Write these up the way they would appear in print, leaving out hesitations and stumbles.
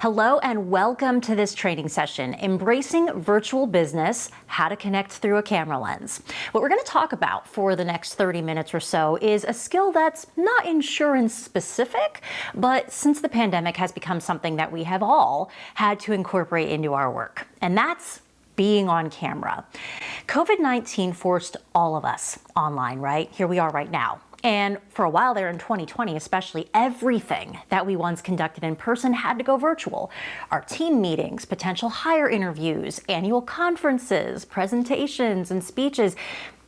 Hello and welcome to this training session, Embracing Virtual Business, How to Connect Through a Camera Lens. What we're going to talk about for the next 30 minutes or so is a skill that's not insurance specific, but since the pandemic has become something that we have all had to incorporate into our work, and that's being on camera. COVID-19 forced all of us online, right? Here we are right now. And for a while there in 2020, especially, everything that we once conducted in person had to go virtual. Our team meetings, potential hire interviews, annual conferences, presentations and speeches,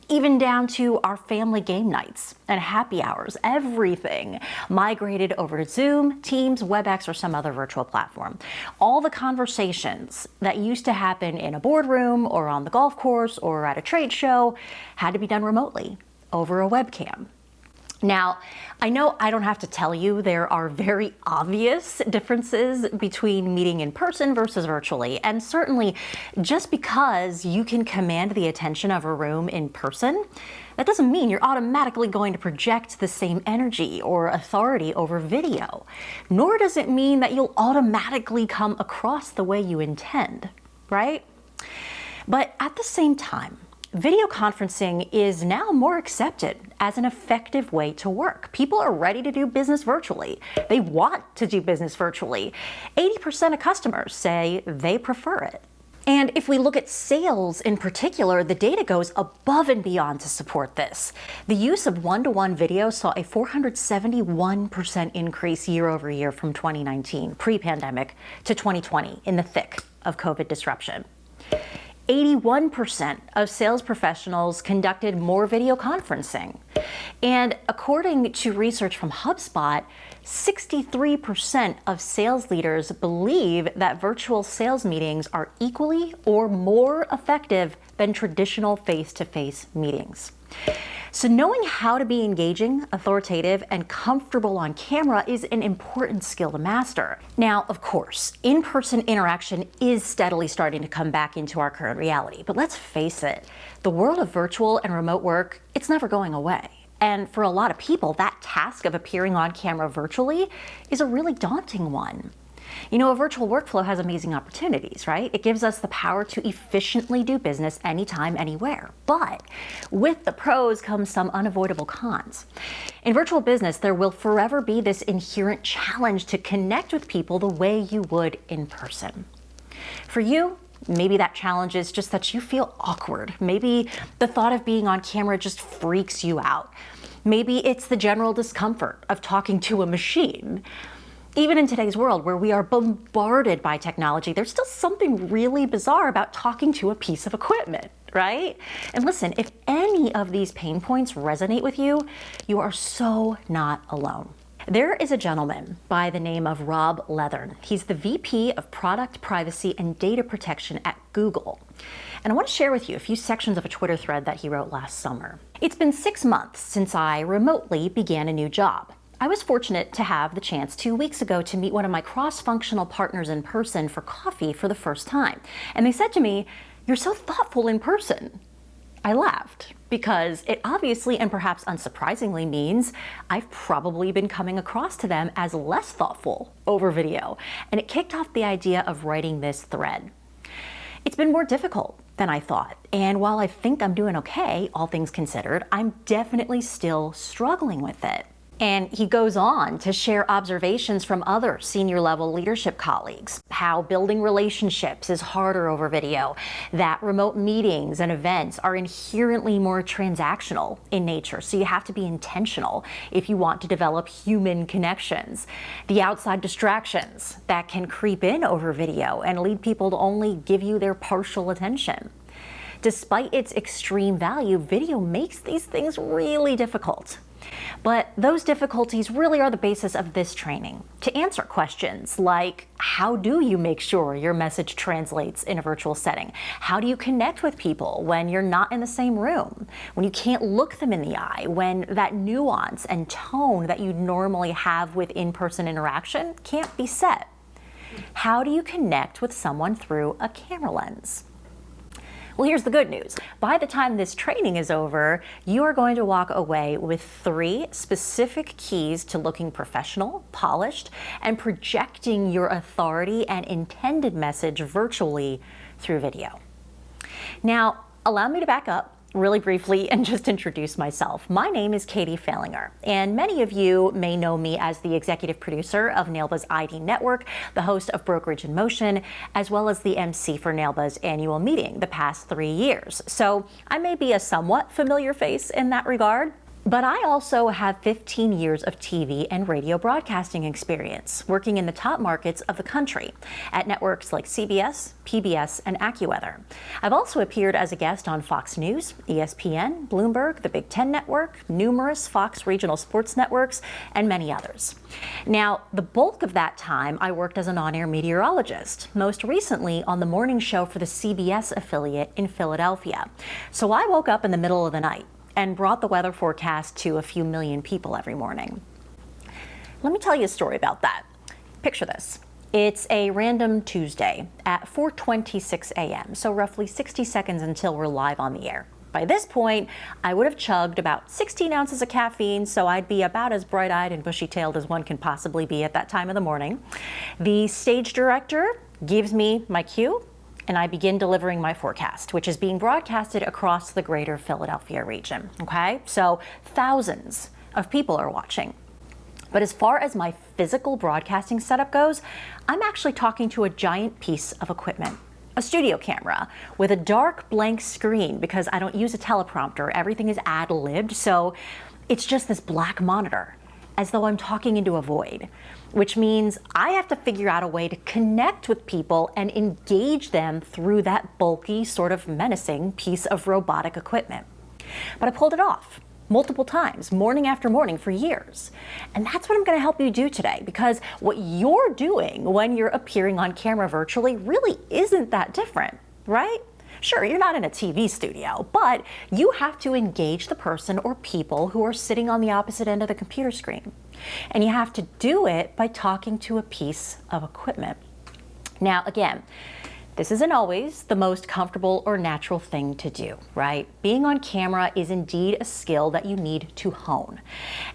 even down to our family game nights and happy hours, everything migrated over to Zoom, Teams, WebEx, or some other virtual platform. All the conversations that used to happen in a boardroom or on the golf course or at a trade show had to be done remotely over a webcam. Now, I know I don't have to tell you there are very obvious differences between meeting in person versus virtually. And certainly, just because you can command the attention of a room in person, that doesn't mean you're automatically going to project the same energy or authority over video. Nor does it mean that you'll automatically come across the way you intend, right? But at the same time, video conferencing is now more accepted as an effective way to work. People are ready to do business virtually. They want to do business virtually. 80% of customers say they prefer it. And if we look at sales in particular, the data goes above and beyond to support this. The use of one-to-one video saw a 471% increase year over year from 2019, pre-pandemic, to 2020 in the thick of COVID disruption. 81% of sales professionals conducted more video conferencing. And according to research from HubSpot, 63% of sales leaders believe that virtual sales meetings are equally or more effective than traditional face-to-face meetings. So knowing how to be engaging, authoritative, and comfortable on camera is an important skill to master. Now, of course, in-person interaction is steadily starting to come back into our current reality. But let's face it, the world of virtual and remote work, it's never going away. And for a lot of people, that task of appearing on camera virtually is a really daunting one. You know, a virtual workflow has amazing opportunities, right? It gives us the power to efficiently do business anytime, anywhere. But with the pros comes some unavoidable cons. In virtual business, there will forever be this inherent challenge to connect with people the way you would in person. For you, maybe that challenge is just that you feel awkward. Maybe the thought of being on camera just freaks you out. Maybe it's the general discomfort of talking to a machine. Even in today's world where we are bombarded by technology, there's still something really bizarre about talking to a piece of equipment, right? And listen, if any of these pain points resonate with you, you are so not alone. There is a gentleman by the name of Rob Leathern. He's the VP of Product Privacy and Data Protection at Google. And I want to share with you a few sections of a Twitter thread that he wrote last summer. It's been 6 months since I remotely began a new job. I was fortunate to have the chance 2 weeks ago to meet one of my cross-functional partners in person for coffee for the first time. And they said to me, "You're so thoughtful in person." I laughed because it obviously and perhaps unsurprisingly means I've probably been coming across to them as less thoughtful over video. And it kicked off the idea of writing this thread. It's been more difficult than I thought. And while I think I'm doing okay, all things considered, I'm definitely still struggling with it. And he goes on to share observations from other senior level leadership colleagues, how building relationships is harder over video, that remote meetings and events are inherently more transactional in nature, so you have to be intentional if you want to develop human connections. The outside distractions that can creep in over video and lead people to only give you their partial attention. Despite its extreme value, video makes these things really difficult. But those difficulties really are the basis of this training. To answer questions like, how do you make sure your message translates in a virtual setting? How do you connect with people when you're not in the same room? When you can't look them in the eye? When that nuance and tone that you normally have with in-person interaction can't be set? How do you connect with someone through a camera lens? Well, here's the good news. By the time this training is over, you are going to walk away with 3 specific keys to looking professional, polished, and projecting your authority and intended message virtually through video. Now, allow me to back up really briefly and just introduce myself. My name is Fehlinger, and many of you may know me as the executive producer of NAILBA's ID Network, the host of Brokerage in Motion, as well as the MC for NAILBA's annual meeting the past 3 years. So I may be a somewhat familiar face in that regard. But I also have 15 years of TV and radio broadcasting experience, working in the top markets of the country at networks like CBS, PBS, and AccuWeather. I've also appeared as a guest on Fox News, ESPN, Bloomberg, the Big Ten Network, numerous Fox regional sports networks, and many others. Now, the bulk of that time, I worked as an on-air meteorologist, most recently on the morning show for the CBS affiliate in Philadelphia. So I woke up in the middle of the night and brought the weather forecast to a few million people every morning. Let me tell you a story about that. Picture this. It's a random Tuesday at 4:26 a.m., so roughly 60 seconds until we're live on the air. By this point, I would have chugged about 16 ounces of caffeine, so I'd be about as bright-eyed and bushy-tailed as one can possibly be at that time of the morning. The stage director gives me my cue, and I begin delivering my forecast, which is being broadcasted across the greater Philadelphia region, okay? So thousands of people are watching. But as far as my physical broadcasting setup goes, I'm actually talking to a giant piece of equipment, a studio camera with a dark blank screen because I don't use a teleprompter. Everything is ad-libbed, so it's just this black monitor, as though I'm talking into a void, which means I have to figure out a way to connect with people and engage them through that bulky, sort of menacing piece of robotic equipment. But I pulled it off multiple times, morning after morning for years. And that's what I'm going to help you do today, because what you're doing when you're appearing on camera virtually really isn't that different, right? Sure, you're not in a TV studio, but you have to engage the person or people who are sitting on the opposite end of the computer screen. And you have to do it by talking to a piece of equipment. Now, again, this isn't always the most comfortable or natural thing to do, right? Being on camera is indeed a skill that you need to hone.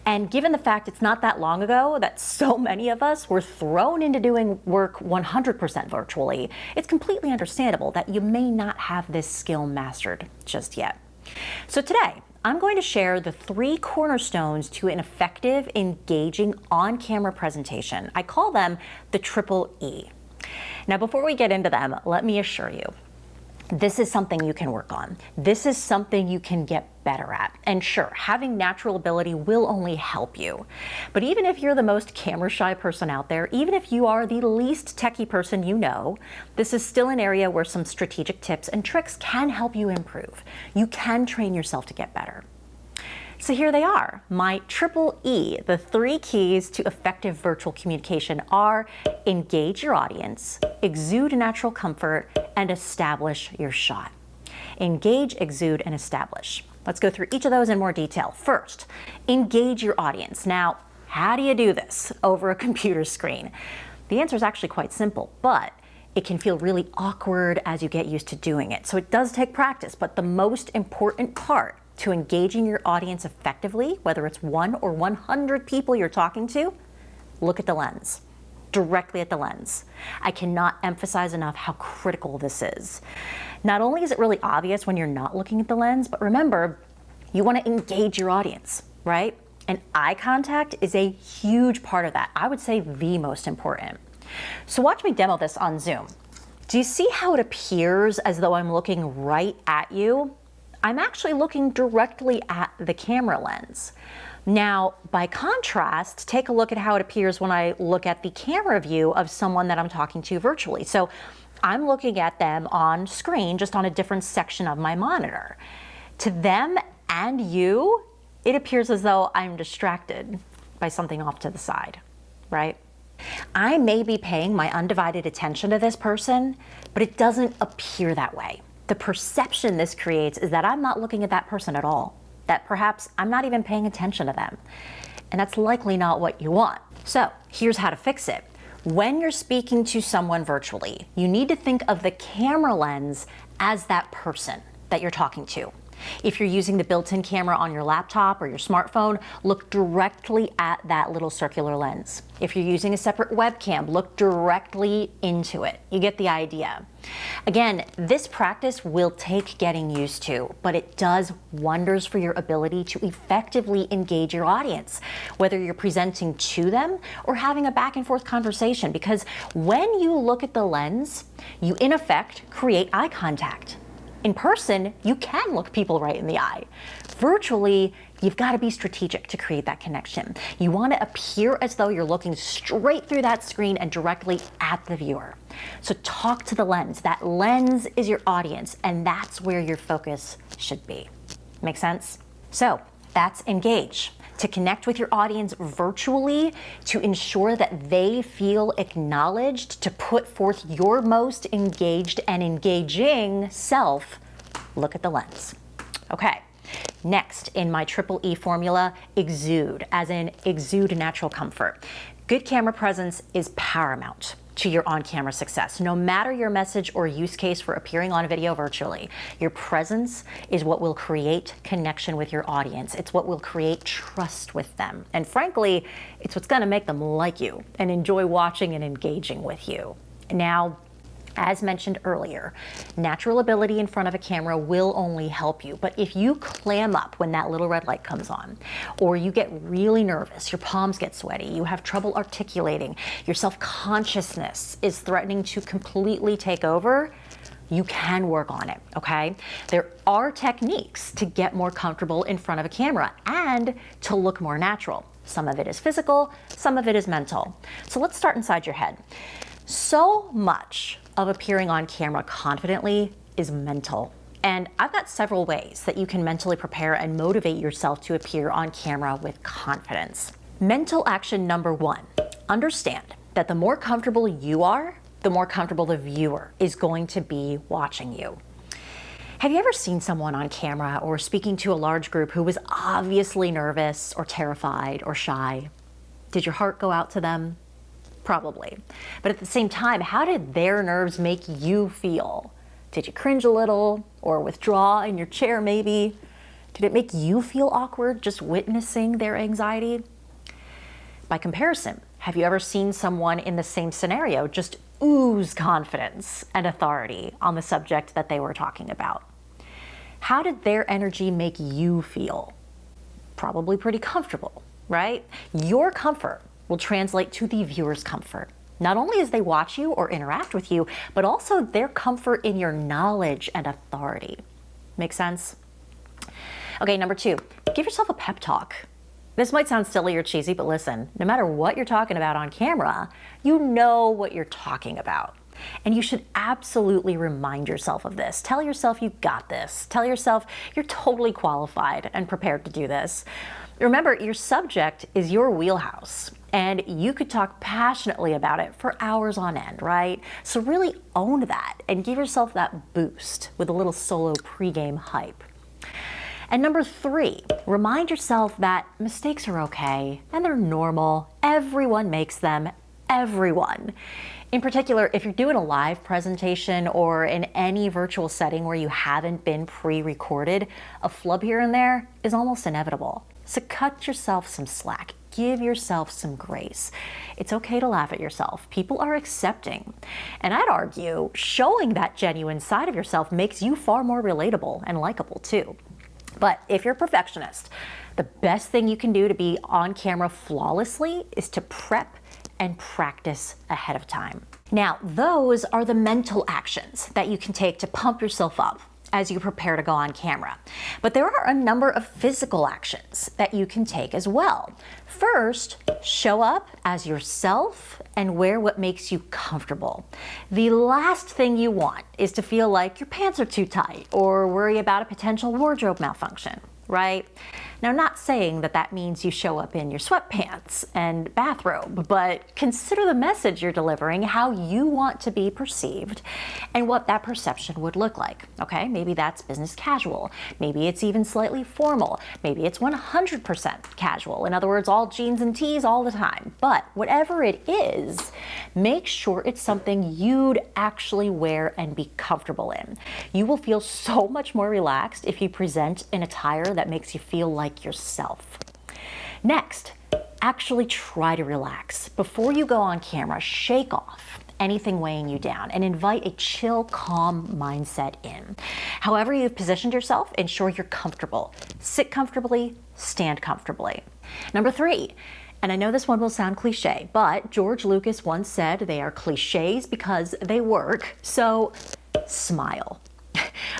And given the fact it's not that long ago that so many of us were thrown into doing work 100% virtually, it's completely understandable that you may not have this skill mastered just yet. So today, I'm going to share the 3 cornerstones to an effective, engaging on-camera presentation. I call them the triple E. Now, before we get into them, let me assure you, this is something you can work on. This is something you can get better at. And sure, having natural ability will only help you. But even if you're the most camera-shy person out there, even if you are the least techie person you know, this is still an area where some strategic tips and tricks can help you improve. You can train yourself to get better. So here they are. My triple E, the 3 keys to effective virtual communication are engage your audience, exude natural comfort, and establish your shot. Engage, exude, and establish. Let's go through each of those in more detail. First, engage your audience. Now, how do you do this over a computer screen? The answer is actually quite simple, but it can feel really awkward as you get used to doing it. So it does take practice, but the most important part to engaging your audience effectively, whether it's 1 or 100 people you're talking to, look at the lens, directly at the lens. I cannot emphasize enough how critical this is. Not only is it really obvious when you're not looking at the lens, but remember, you want to engage your audience, right? And eye contact is a huge part of that. I would say the most important. So watch me demo this on Zoom. Do you see how it appears as though I'm looking right at you? I'm actually looking directly at the camera lens. Now, by contrast, take a look at how it appears when I look at the camera view of someone that I'm talking to virtually. So I'm looking at them on screen, just on a different section of my monitor. To them and you, it appears as though I'm distracted by something off to the side, right? I may be paying my undivided attention to this person, but it doesn't appear that way. The perception this creates is that I'm not looking at that person at all, that perhaps I'm not even paying attention to them. And that's likely not what you want. So here's how to fix it. When you're speaking to someone virtually, you need to think of the camera lens as that person that you're talking to. If you're using the built-in camera on your laptop or your smartphone, look directly at that little circular lens. If you're using a separate webcam, look directly into it. You get the idea. Again, this practice will take getting used to, but it does wonders for your ability to effectively engage your audience, whether you're presenting to them or having a back and forth conversation, because when you look at the lens, you in effect create eye contact. In person, you can look people right in the eye. Virtually, you've got to be strategic to create that connection. You want to appear as though you're looking straight through that screen and directly at the viewer. So talk to the lens. That lens is your audience, and that's where your focus should be. Make sense? So that's engage. To connect with your audience virtually, to ensure that they feel acknowledged, to put forth your most engaged and engaging self, look at the lens. Okay, next in my triple E formula, exude, as in exude natural comfort. Good camera presence is paramount to your on-camera success. No matter your message or use case for appearing on video virtually, your presence is what will create connection with your audience. It's what will create trust with them. And frankly, it's what's gonna make them like you and enjoy watching and engaging with you. Now, as mentioned earlier, natural ability in front of a camera will only help you. But if you clam up when that little red light comes on, or you get really nervous, your palms get sweaty, you have trouble articulating, your self-consciousness is threatening to completely take over, you can work on it, okay? There are techniques to get more comfortable in front of a camera and to look more natural. Some of it is physical, some of it is mental. So let's start inside your head. So much of appearing on camera confidently is mental. And I've got several ways that you can mentally prepare and motivate yourself to appear on camera with confidence. Mental action number one, understand that the more comfortable you are, the more comfortable the viewer is going to be watching you. Have you ever seen someone on camera or speaking to a large group who was obviously nervous or terrified or shy? Did your heart go out to them? Probably. But at the same time, how did their nerves make you feel? Did you cringe a little or withdraw in your chair maybe? Did it make you feel awkward just witnessing their anxiety? By comparison, have you ever seen someone in the same scenario just ooze confidence and authority on the subject that they were talking about? How did their energy make you feel? Probably pretty comfortable, right? Your comfort will translate to the viewer's comfort, not only as they watch you or interact with you, but also their comfort in your knowledge and authority. Make sense? Okay, number two, give yourself a pep talk. This might sound silly or cheesy, but listen, no matter what you're talking about on camera, you know what you're talking about. And you should absolutely remind yourself of this. Tell yourself you got this. Tell yourself you're totally qualified and prepared to do this. Remember, your subject is your wheelhouse, and you could talk passionately about it for hours on end, right? So really own that and give yourself that boost with a little solo pregame hype. And number three, remind yourself that mistakes are okay and they're normal. Everyone makes them, everyone. In particular, if you're doing a live presentation or in any virtual setting where you haven't been pre-recorded, a flub here and there is almost inevitable. So cut yourself some slack. Give yourself some grace. It's okay to laugh at yourself. People are accepting. And I'd argue showing that genuine side of yourself makes you far more relatable and likable too. But if you're a perfectionist, the best thing you can do to be on camera flawlessly is to prep and practice ahead of time. Now, those are the mental actions that you can take to pump yourself up as you prepare to go on camera. But there are a number of physical actions that you can take as well. First, show up as yourself and wear what makes you comfortable. The last thing you want is to feel like your pants are too tight or worry about a potential wardrobe malfunction, right? Now, not saying that that means you show up in your sweatpants and bathrobe, but consider the message you're delivering, how you want to be perceived, and what that perception would look like, okay? Maybe that's business casual. Maybe it's even slightly formal. Maybe it's 100% casual. In other words, all jeans and tees all the time. But whatever it is, make sure it's something you'd actually wear and be comfortable in. You will feel so much more relaxed if you present in attire that makes you feel like yourself. Next, actually try to relax. Before you go on camera, shake off anything weighing you down and invite a chill, calm mindset in. However you've positioned yourself, ensure you're comfortable. Sit comfortably, stand comfortably. Number 3, and I know this one will sound cliche, but George Lucas once said they are cliches because they work, so smile.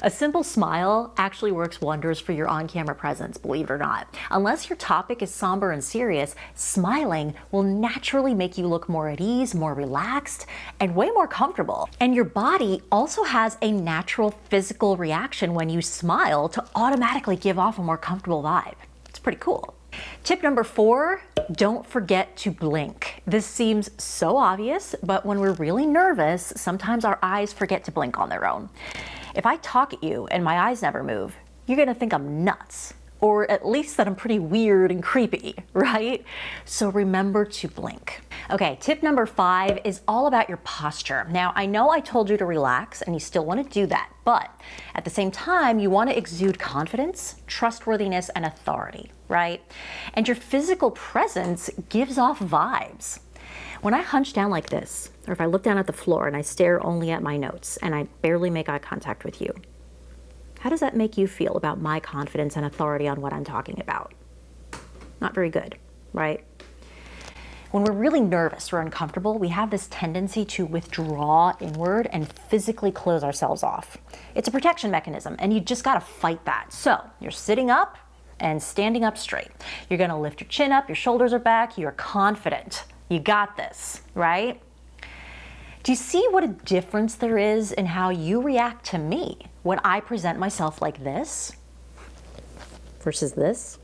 A simple smile actually works wonders for your on-camera presence, believe it or not. Unless your topic is somber and serious, smiling will naturally make you look more at ease, more relaxed, and way more comfortable. And your body also has a natural physical reaction when you smile to automatically give off a more comfortable vibe. It's pretty cool. Tip number 4, don't forget to blink. This seems so obvious, but when we're really nervous, sometimes our eyes forget to blink on their own. If I talk at you and my eyes never move, you're gonna think I'm nuts, or at least that I'm pretty weird and creepy, right? So remember to blink. Okay, tip number 5 is all about your posture. Now, I know I told you to relax and you still wanna do that, but at the same time, you wanna exude confidence, trustworthiness, and authority, right? And your physical presence gives off vibes. When I hunch down like this, or if I look down at the floor and I stare only at my notes and I barely make eye contact with you, how does that make you feel about my confidence and authority on what I'm talking about? Not very good, right? When we're really nervous or uncomfortable, we have this tendency to withdraw inward and physically close ourselves off. It's a protection mechanism, and you just gotta fight that. So you're sitting up and standing up straight. You're gonna lift your chin up, your shoulders are back, you're confident. You got this, right? Do you see what a difference there is in how you react to me when I present myself like this versus this?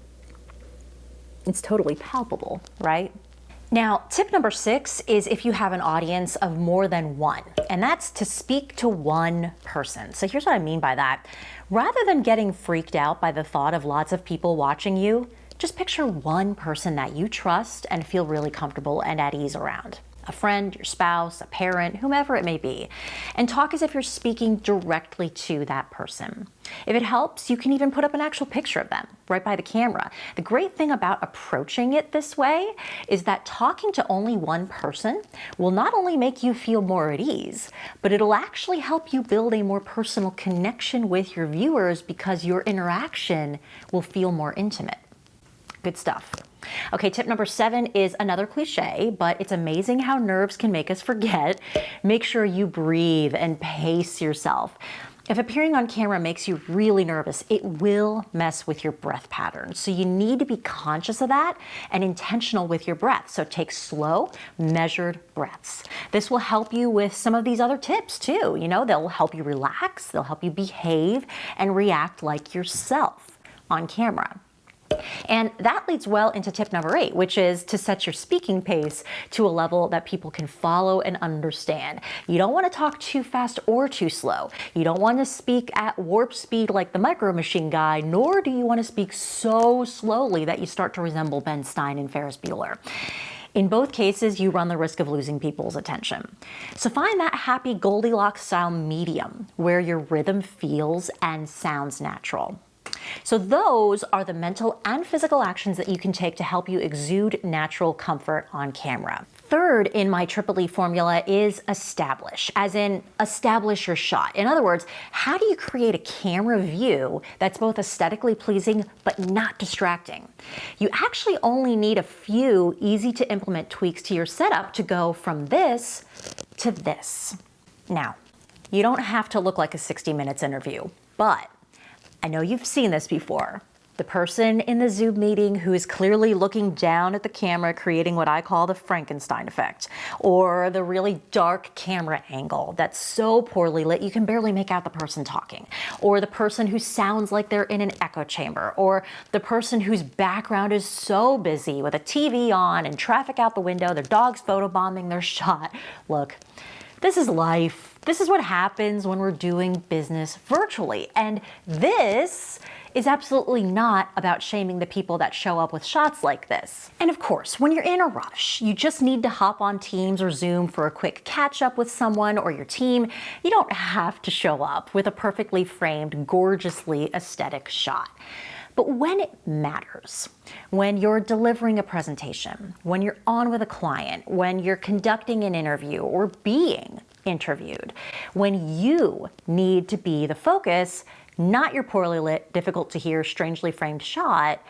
It's totally palpable, right? Now, tip number 6 is if you have an audience of more than one, and that's to speak to one person. So here's what I mean by that. Rather than getting freaked out by the thought of lots of people watching you, just picture one person that you trust and feel really comfortable and at ease around. A friend, your spouse, a parent, whomever it may be. And talk as if you're speaking directly to that person. If it helps, you can even put up an actual picture of them right by the camera. The great thing about approaching it this way is that talking to only one person will not only make you feel more at ease, but it'll actually help you build a more personal connection with your viewers because your interaction will feel more intimate. Good stuff. Okay, tip number 7 is another cliche, but it's amazing how nerves can make us forget. Make sure you breathe and pace yourself. If appearing on camera makes you really nervous, it will mess with your breath patterns. So you need to be conscious of that and intentional with your breath. So take slow, measured breaths. This will help you with some of these other tips too. You know, they'll help you relax, they'll help you behave and react like yourself on camera. And that leads well into tip number 8, which is to set your speaking pace to a level that people can follow and understand. You don't want to talk too fast or too slow. You don't want to speak at warp speed like the Micro Machine guy, nor do you want to speak so slowly that you start to resemble Ben Stein and Ferris Bueller. In both cases, you run the risk of losing people's attention. So find that happy Goldilocks style medium where your rhythm feels and sounds natural. So those are the mental and physical actions that you can take to help you exude natural comfort on camera. Third in my EEE formula is establish, as in establish your shot. In other words, how do you create a camera view that's both aesthetically pleasing but not distracting? You actually only need a few easy to implement tweaks to your setup to go from this to this. Now, you don't have to look like a 60 Minutes interview, but I know you've seen this before. The person in the Zoom meeting who is clearly looking down at the camera, creating what I call the Frankenstein effect, or the really dark camera angle that's so poorly lit you can barely make out the person talking, or the person who sounds like they're in an echo chamber, or the person whose background is so busy with a TV on and traffic out the window, their dog's photobombing their shot. Look, this is life. This is what happens when we're doing business virtually. And this is absolutely not about shaming the people that show up with shots like this. And of course, when you're in a rush, you just need to hop on Teams or Zoom for a quick catch up with someone or your team. You don't have to show up with a perfectly framed, gorgeously aesthetic shot. But when it matters, when you're delivering a presentation, when you're on with a client, when you're conducting an interview or being interviewed, when you need to be the focus, not your poorly lit, difficult to hear, strangely framed shot,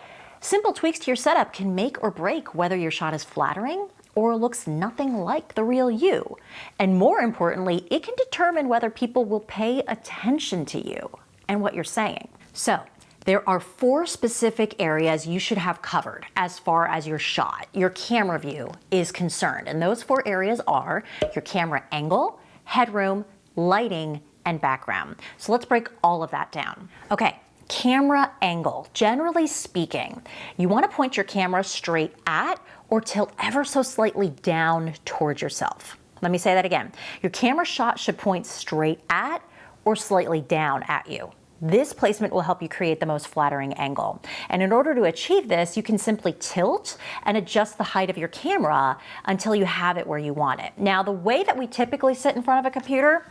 simple tweaks to your setup can make or break whether your shot is flattering or looks nothing like the real you. And more importantly, it can determine whether people will pay attention to you and what you're saying. So, there are 4 specific areas you should have covered as far as your shot, your camera view is concerned. And those 4 areas are your camera angle, headroom, lighting, and background. So let's break all of that down. Okay, camera angle. Generally speaking, you want to point your camera straight at or tilt ever so slightly down towards yourself. Let me say that again. Your camera shot should point straight at or slightly down at you. This placement will help you create the most flattering angle. And in order to achieve this, you can simply tilt and adjust the height of your camera until you have it where you want it. Now, the way that we typically sit in front of a computer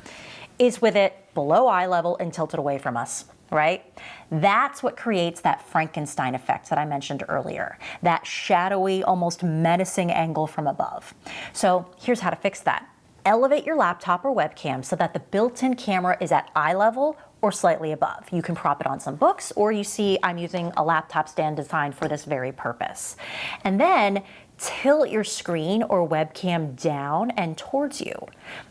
is with it below eye level and tilted away from us, right? That's what creates that Frankenstein effect that I mentioned earlier, that shadowy, almost menacing angle from above. So here's how to fix that. Elevate your laptop or webcam so that the built-in camera is at eye level or slightly above. You can prop it on some books, or you see I'm using a laptop stand designed for this very purpose. And then tilt your screen or webcam down and towards you.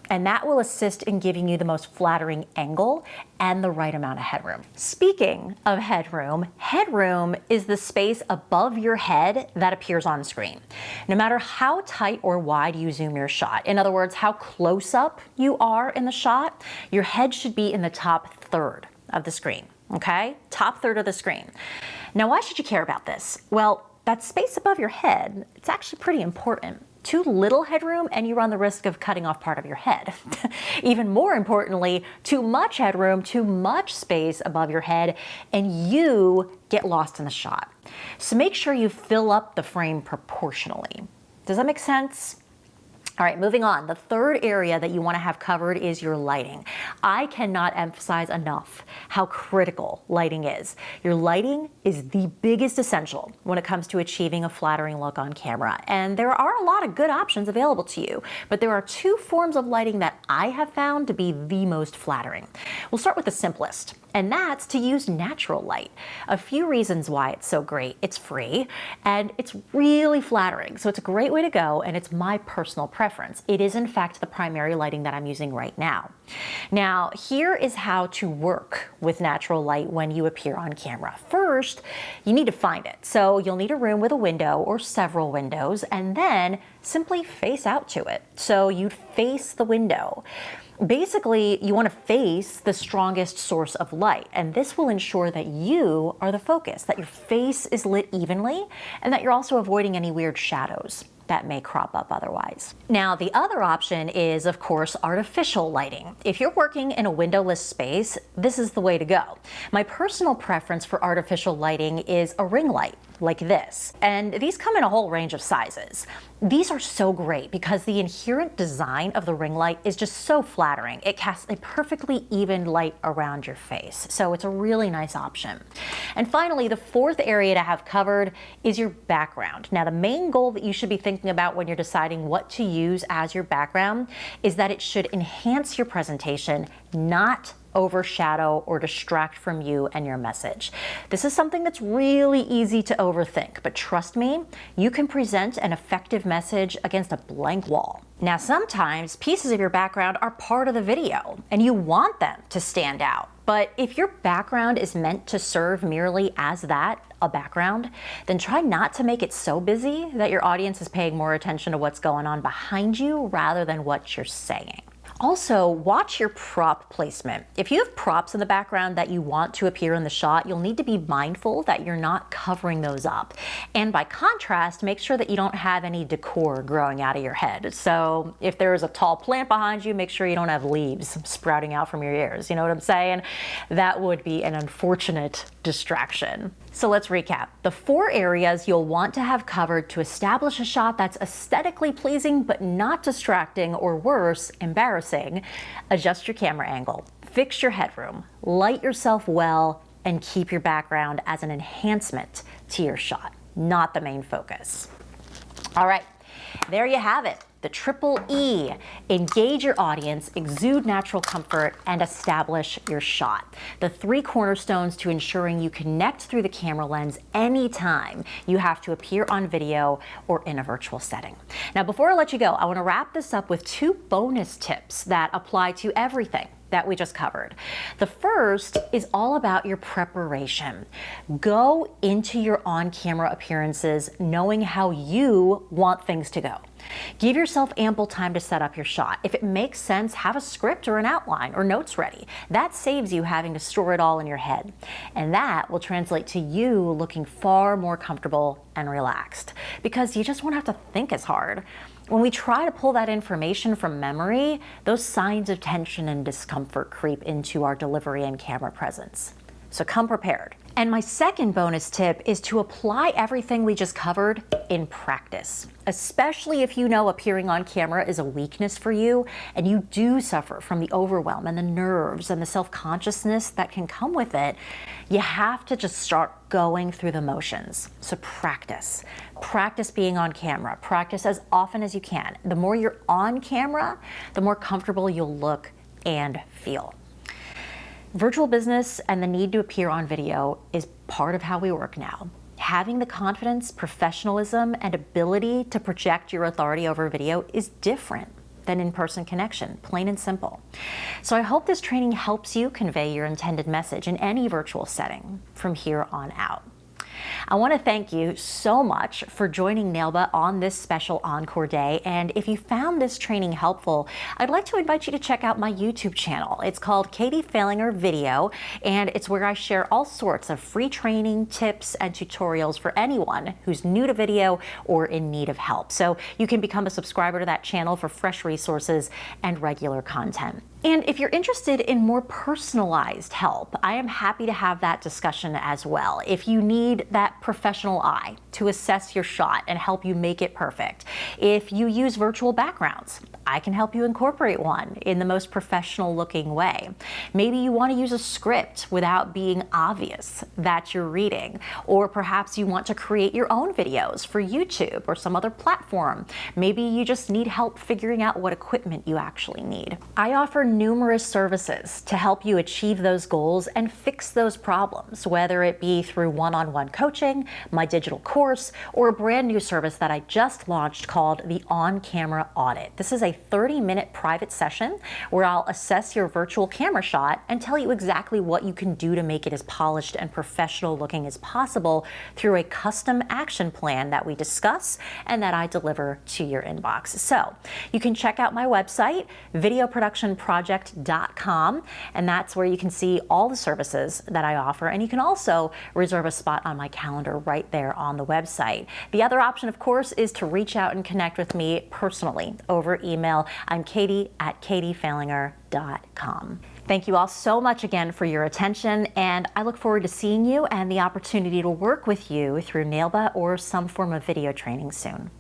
And that will assist in giving you the most flattering angle and the right amount of headroom. Speaking of headroom, headroom is the space above your head that appears on screen. No matter how tight or wide you zoom your shot, in other words, how close up you are in the shot, your head should be in the top third of the screen, okay? Top third of the screen. Now, why should you care about this? Well, that space above your head, it's actually pretty important. Too little headroom and you run the risk of cutting off part of your head. Even more importantly, too much headroom, too much space above your head, and you get lost in the shot. So make sure you fill up the frame proportionally. Does that make sense? All right, moving on. The third area that you want to have covered is your lighting. I cannot emphasize enough how critical lighting is. Your lighting is the biggest essential when it comes to achieving a flattering look on camera. And there are a lot of good options available to you, but there are 2 forms of lighting that I have found to be the most flattering. We'll start with the simplest, and that's to use natural light. A few reasons why it's so great. It's free, and it's really flattering. So it's a great way to go, and it's my personal preference. It is in fact the primary lighting that I'm using right now. Now, here is how to work with natural light when you appear on camera. First, you need to find it. So you'll need a room with a window or several windows, and then simply face out to it. So you'd face the window. Basically, you want to face the strongest source of light, and this will ensure that you are the focus, that your face is lit evenly, and that you're also avoiding any weird shadows that may crop up otherwise. Now, the other option is, of course, artificial lighting. If you're working in a windowless space, this is the way to go. My personal preference for artificial lighting is a ring light, like this. And these come in a whole range of sizes. These are so great because the inherent design of the ring light is just so flattering. It casts a perfectly even light around your face. So it's a really nice option. And finally, the fourth area to have covered is your background. Now, the main goal that you should be thinking about when you're deciding what to use as your background is that it should enhance your presentation, not overshadow or distract from you and your message. This is something that's really easy to overthink, but trust me, you can present an effective message against a blank wall. Now, sometimes pieces of your background are part of the video and you want them to stand out. But if your background is meant to serve merely as that, a background, then try not to make it so busy that your audience is paying more attention to what's going on behind you rather than what you're saying. Also, watch your prop placement. If you have props in the background that you want to appear in the shot, you'll need to be mindful that you're not covering those up. And by contrast, make sure that you don't have any decor growing out of your head. So if there's a tall plant behind you, make sure you don't have leaves sprouting out from your ears. You know what I'm saying? That would be an unfortunate distraction. So let's recap. The 4 areas you'll want to have covered to establish a shot that's aesthetically pleasing but not distracting or worse, embarrassing. Adjust your camera angle, fix your headroom, light yourself well, and keep your background as an enhancement to your shot, not the main focus. All right, there you have it. The triple E, engage your audience, exude natural comfort, and establish your shot. The 3 cornerstones to ensuring you connect through the camera lens anytime you have to appear on video or in a virtual setting. Now, before I let you go, I want to wrap this up with 2 bonus tips that apply to everything that we just covered. The first is all about your preparation. Go into your on-camera appearances knowing how you want things to go. Give yourself ample time to set up your shot. If it makes sense, have a script or an outline or notes ready. That saves you having to store it all in your head. And that will translate to you looking far more comfortable and relaxed because you just won't have to think as hard. When we try to pull that information from memory, those signs of tension and discomfort creep into our delivery and camera presence. So come prepared. And my second bonus tip is to apply everything we just covered in practice, especially if you know appearing on camera is a weakness for you and you do suffer from the overwhelm and the nerves and the self-consciousness that can come with it. You have to just start going through the motions. So practice. Practice being on camera. Practice as often as you can. The more you're on camera, the more comfortable you'll look and feel. Virtual business and the need to appear on video is part of how we work now. Having the confidence, professionalism, and ability to project your authority over video is different than in-person connection, plain and simple. So I hope this training helps you convey your intended message in any virtual setting from here on out. I want to thank you so much for joining NAILBA on this special Encore Day. And if you found this training helpful, I'd like to invite you to check out my YouTube channel. It's called Katie Fehlinger Video, and it's where I share all sorts of free training, tips, and tutorials for anyone who's new to video or in need of help. So you can become a subscriber to that channel for fresh resources and regular content. And if you're interested in more personalized help, I am happy to have that discussion as well. If you need that professional eye to assess your shot and help you make it perfect, if you use virtual backgrounds, I can help you incorporate one in the most professional looking way. Maybe you want to use a script without being obvious that you're reading, or perhaps you want to create your own videos for YouTube or some other platform. Maybe you just need help figuring out what equipment you actually need. I offer numerous services to help you achieve those goals and fix those problems, whether it be through one-on-one coaching, my digital course, or a brand new service that I just launched called the On-Camera Audit. This is a 30-minute private session where I'll assess your virtual camera shot and tell you exactly what you can do to make it as polished and professional looking as possible through a custom action plan that we discuss and that I deliver to your inbox. So you can check out my website, videoproductionproject.com, and that's where you can see all the services that I offer, and you can also reserve a spot on my calendar right there on the website. The other option, of course, is to reach out and connect with me personally over email. I'm katie@katiefehlinger.com. Thank you all so much again for your attention, and I look forward to seeing you and the opportunity to work with you through NAILBA or some form of video training soon.